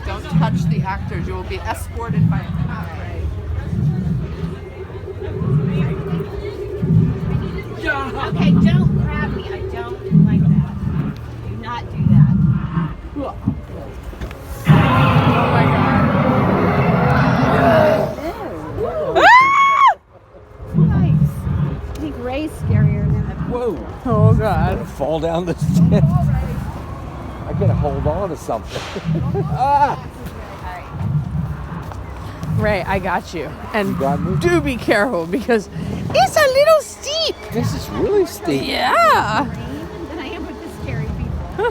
Ray. Don't touch the actors. You will be escorted by a cop, Ray. Okay, don't grab me. I don't like that. Do not do that. Oh my God. Nice. I think Ray's scarier than the Whoa! Oh God. Fall down the stairs. I gotta hold on to something. Ah! Ray, I got you. And You got me? do be careful because it's a little steep. This is really steep. Yeah. than I am with the scary people.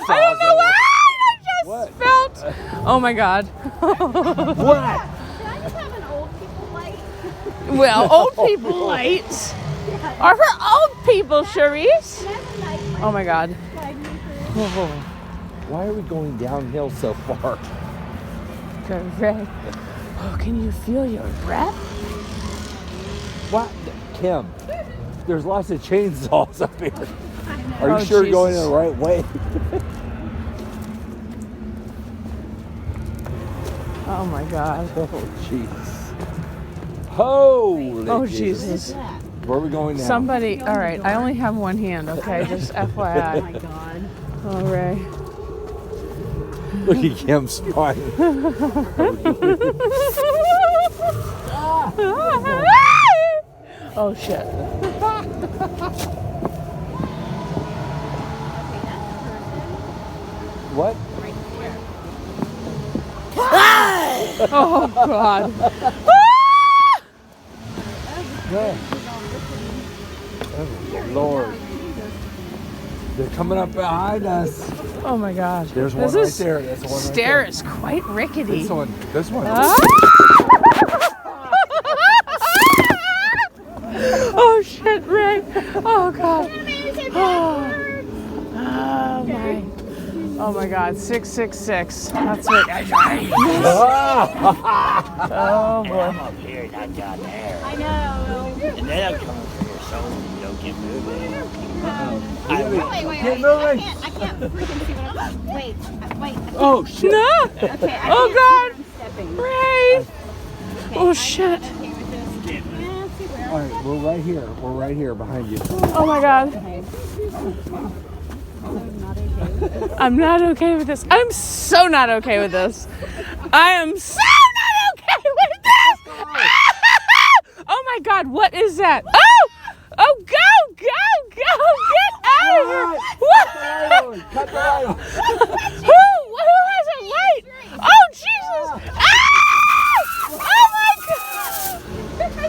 I don't know what I just What? felt. Oh my God. What? Should I just have an old people light? Well, old people lights are for old people, Charisse. Can I have a night light? Oh my God. Guide me through? Why are we going downhill so far? Good, Ray. Oh, can you feel your breath? What? Kim, there's lots of chainsaws up here. Are you Oh, sure you're going Jesus. the right way? Oh my God. Oh, Jesus. Holy Oh, Jesus. Jesus. Where are we going now? Somebody, all right, I only have one hand, okay? Just FYI. Oh my God. Oh, Ray. Look at Kim smiling. Oh, shit. What? Oh, God. Yeah. Oh, Lord. They're coming up behind us. Oh, my God. There's one This right is- there. That's one right Stair there. is quite rickety. This one. This one. Ah! Oh, shit, Ray. Oh, God. Oh my God, 666. That's it. Oh boy. I'm up here, not down there. I know. And then I'm coming for your soul. You don't get moving. Wait. I can't freaking see what I'm. Wait. Oh, shit. No. Okay. I Oh, can't God. see where I'm stepping. Ray. Oh shit. Okay with this. Yeah, see where All right, we're right here. We're right here behind you. Oh my God. I'm not okay with this. I'm not okay with this. I'm so not okay with this. I am so not okay with this. Oh my God, what is that? Oh! Oh, go! Get out of here! What? Cut the light on. Who has a light? Oh, Jesus! Ah! Oh my God!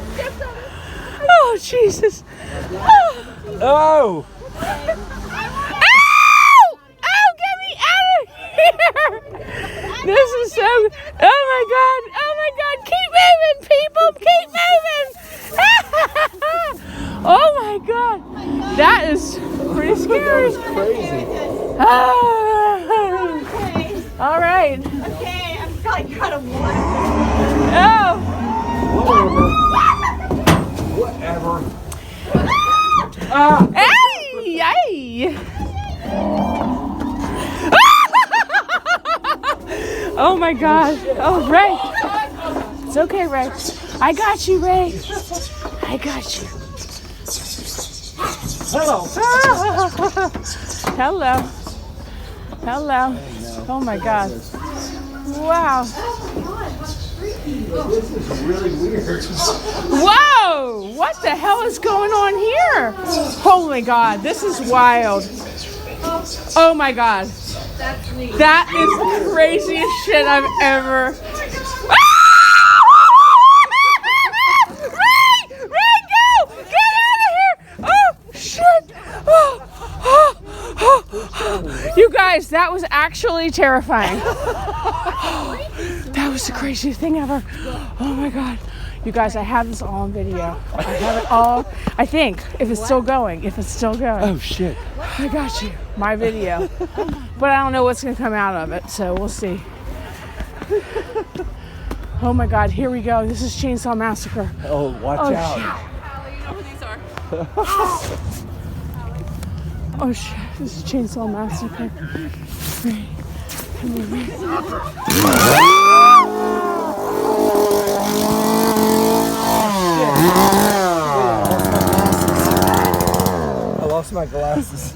Oh, Jesus! Oh! Oh! Oh, get me out of here! This is so. Oh my God! Keep moving, people! Keep moving! Oh my God! That is pretty scary. Crazy. All right. Okay, I'm like kind of one. Oh. Whatever. Hey! Oh my God. Oh, Ray. It's okay, Ray. I got you, Ray. I got you. Hello. Hello. Oh my God. Wow. This is really weird. Whoa! What the hell is going on here? Holy God, this is wild. Oh my God. That is the craziest shit I've ever. Ray, go! Get out of here! Oh, shit! You guys, that was actually terrifying. That was the craziest thing ever. Oh my God. You guys, I have this all on video. I have it all, I think, if it's still going. Oh, shit. I got you. My video. But I don't know what's going to come out of it, so we'll see. Oh my God, here we go. This is Chainsaw Massacre. Oh, watch out. Shit. Oh shit, this is Chainsaw Massacre. Right. I lost my glasses.